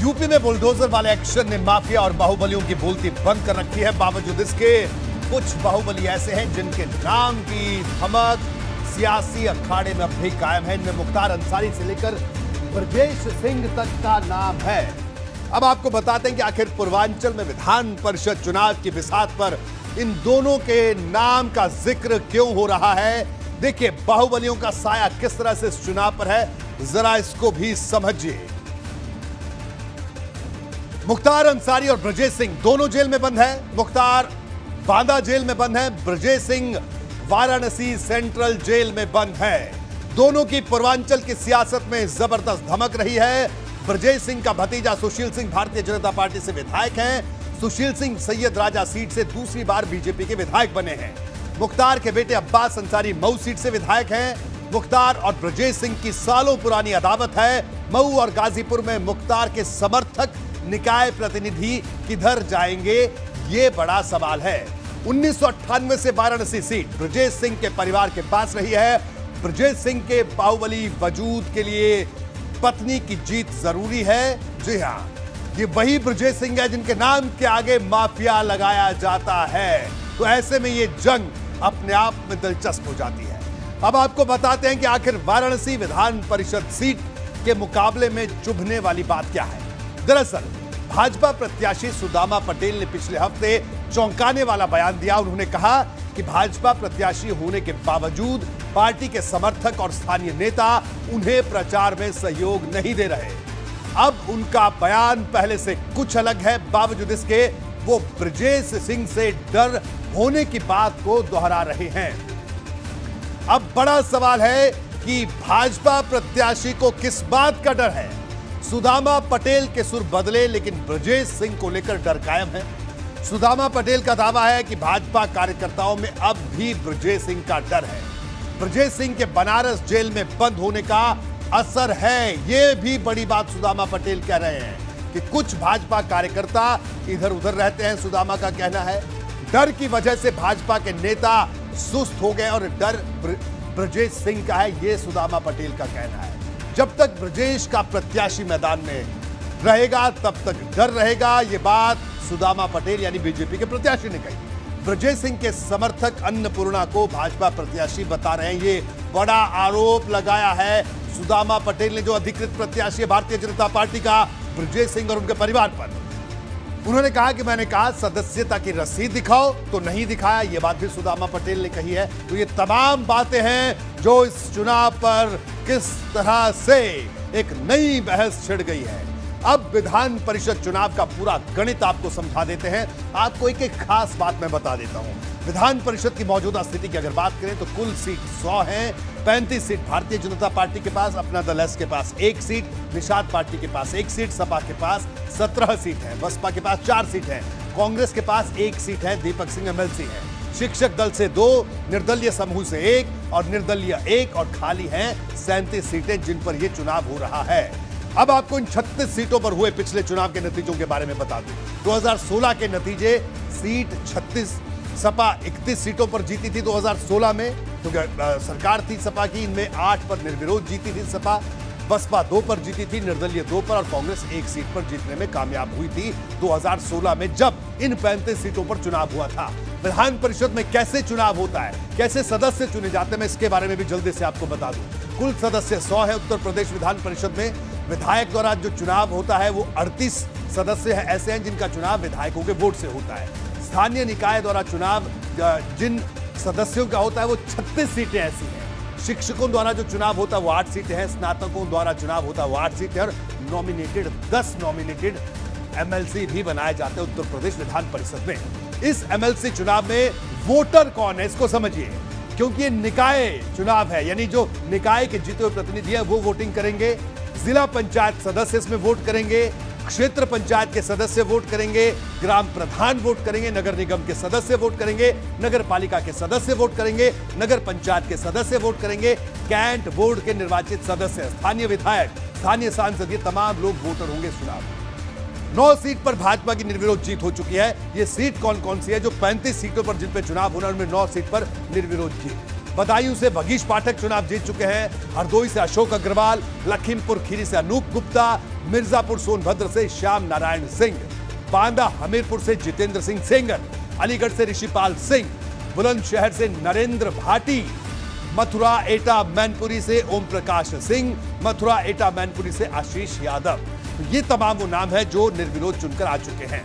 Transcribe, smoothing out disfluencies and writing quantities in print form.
UP में bulldozer वाले action ने माफिया और बाहुबलियों की बोलती बंद कर रखी है। बावजूद इसके कुछ बाहुबली ऐसे हैं जिनके नाम की धमक सियासी अखाड़े में अब भी कायम है। इनमें मुख्तार अंसारी से लेकर ब्रजेश सिंह तक का नाम है। अब आपको बताते हैं कि आखिर पूर्वांचल में विधान परिषद चुनाव की बिसात पर इन दोनों के नाम का जिक्र क्यों हो रहा है। देखिए बाहुबलियों का साया किस तरह से इस चुनाव पर है, जरा इसको भी समझिए। मुख्तार अंसारी और ब्रजेश सिंह दोनों जेल में बंद है। मुख्तार बांदा जेल में बंद है, ब्रजेश सिंह वाराणसी सेंट्रल जेल में बंद है। दोनों की पूर्वांचल की सियासत में जबरदस्त धमक रही है। ब्रजेश सिंह का भतीजा सुशील सिंह भारतीय जनता पार्टी से विधायक हैं। सुशील सिंह सैयद राजा सीट से दूसरी बार बीजेपी के विधायक बने हैं। मुख्तार के बेटे अब्बास अंसारी मऊ सीट से विधायक हैं। मुख्तार और ब्रजेश सिंह की सालों पुरानी अदावत है। मऊ और गाजीपुर में मुख्तार के समर्थक निकाय प्रतिनिधि किधर जाएंगे, ये बड़ा सवाल है। 1998 से वाराणसी सीट ब्रजेश सिंह के परिवार के पास रही है। ब्रजेश सिंह के बाहुबली वजूद के लिए पत्नी की जीत जरूरी है। जी हां, ये वही ब्रजेश सिंह है जिनके नाम के आगे माफिया लगाया जाता है। तो ऐसे में ये जंग अपने आप में दिलचस्प हो जाती है। अब आपको बताते हैं कि आखिर वाराणसी विधान परिषद सीट के मुकाबले में चुभने वाली बात क्या है। दरअसल भाजपा प्रत्याशी सुदामा पटेल ने पिछले हफ्ते चौंकाने वाला बयान दिया। उन्होंने कहा कि भाजपा प्रत्याशी होने के बावजूद पार्टी के समर्थक और स्थानीय नेता उन्हें प्रचार में सहयोग नहीं दे रहे। अब उनका बयान पहले से कुछ अलग है। बावजूद इसके वो ब्रजेश सिंह से डर होने की बात को दोहरा रहे हैं। अब बड़ा सवाल है कि भाजपा प्रत्याशी को किस बात का डर है। सुदामा पटेल के सुर बदले लेकिन ब्रजेश सिंह को लेकर डर कायम है। सुदामा पटेल का दावा है कि भाजपा कार्यकर्ताओं में अब भी ब्रजेश सिंह का डर है। ब्रजेश सिंह के बनारस जेल में बंद होने का असर है, यह भी बड़ी बात सुदामा पटेल कह रहे हैं कि कुछ भाजपा कार्यकर्ता इधर उधर रहते हैं। सुदामा का कहना है डर की वजह से भाजपा के नेता सुस्त हो गए और डर ब्रजेश सिंह का है, यह सुदामा पटेल का कहना है। जब तक ब्रजेश का प्रत्याशी मैदान में रहेगा तब तक डर रहेगा, यह बात सुदामा पटेल यानी बीजेपी के प्रत्याशी ने कही। ब्रजेश सिंह के समर्थक अन्नपूर्णा को भाजपा प्रत्याशी बता रहे हैं, ये बड़ा आरोप लगाया है सुदामा पटेल ने, जो अधिकृत प्रत्याशी है भारतीय जनता पार्टी का ब्रजेश सिंह और उनके परिवार पर। उन्होंने कहा कि मैंने कहा सदस्यता की रसीद दिखाओ, तो नहीं दिखाया, यह बात भी सुदामा पटेल ने कही है। तो ये तमाम बातें हैं जो इस चुनाव पर किस तरह से एक नई बहस छिड़ गई है। अब विधान परिषद चुनाव का पूरा गणित आपको समझा देते हैं। आपको एक एक खास बात मैं बता देता हूं। विधान परिषद की मौजूदा स्थिति की अगर बात करें तो कुल सीट 100 हैं। 35 सीट भारतीय जनता पार्टी के पास, अपना दल एस के पास 1 सीट, निषाद पार्टी के पास 1 सीट, सपा के पास 17 सीट है, बसपा के पास 4 सीट है, कांग्रेस के पास 1 सीट है, दीपक सिंह एमएलसी है, शिक्षक दल से 2, निर्दलीय समूह से 1 और निर्दलीय 1 और खाली हैं 37 सीटें जिन पर यह चुनाव हो रहा है। अब आपको इन 36 सीटों पर हुए पिछले चुनाव के नतीजों के बारे में बता दूं। 2016 के नतीजे सीट 36, सपा 31 सीटों पर जीती थी 2016 में, तो सरकार थी सपा की, इनमें 8 पर निर्विरोध जीती थी सपा, बसपा 2 पर जीती थी, निर्दलीय 2 पर और कांग्रेस 1 सीट पर जीतने में कामयाब हुई थी 2016 में, जब इन 35 सीटों पर चुनाव हुआ था। विधान परिषद में कैसे चुनाव होता है, कैसे सदस्य चुने जाते हैं, मैं इसके बारे में भी जल्दी से आपको बता दूं। कुल सदस्य 100 है। उत्तर प्रदेश विधान परिषद में विधायक द्वारा जो चुनाव होता है वो 38 सदस्य है ऐसे हैं जिनका चुनाव विधायकों के वोट से होता है। स्थानीय निकाय द्वारा चुनाव जिन सदस्यों का होता है वो 36 सीटें ऐसी हैं। शिक्षकों द्वारा जो चुनाव होता है वो 8 सीटें हैं। स्नातकों द्वारा चुनाव होता है वो 8 सीटें और नॉमिनेटेड 10 नॉमिनेटेड एमएलसी भी बनाए जाते हैं उत्तर प्रदेश विधान परिषद में। इस एमएलसी चुनाव में वोटर कौन है इसको समझिए, क्योंकि ये निकाय चुनाव है, यानी जो निकाय के जीते हुए प्रतिनिधि हैं वो वोटिंग करेंगे, जिला पंचायत सदस्य इसमें वोट करेंगे, क्षेत्र पंचायत के सदस्य वोट करेंगे, ग्राम प्रधान वोट करेंगे, नगर निगम के सदस्य वोट करेंगे, नगर पालिका के सदस्य वोट करेंगे, नगर पंचायत के सदस्य वोट करेंगे, कैंट बोर्ड के निर्वाचित सदस्य, स्थानीय विधायक, स्थानीय सांसद, ये तमाम लोग वोटर होंगे इस चुनाव में। 9 सीट पर भाजपा की निर्विरोध जीत हो चुकी है। ये सीट कौन कौन सी है? जो 35 सीटों पर जिन पे चुनाव होना, उनमें 9 सीट पर निर्विरोध जीत। बदायूं से भगीश पाठक चुनाव जीत चुके हैं, हरदोई से अशोक अग्रवाल, लखीमपुर खीरी से अनूप गुप्ता, मिर्जापुर सोनभद्र से श्याम नारायण सिंह, बांदा हमीरपुर से जितेंद्र सिंह सेंगर, अलीगढ़ से ऋषिपाल सिंह, बुलंदशहर से नरेंद्र भाटी, मथुरा एटा मैनपुरी से ओम प्रकाश सिंह, मथुरा एटा मैनपुरी से आशीष यादव। ये तमाम वो नाम है जो निर्विरोध चुनकर आ चुके हैं।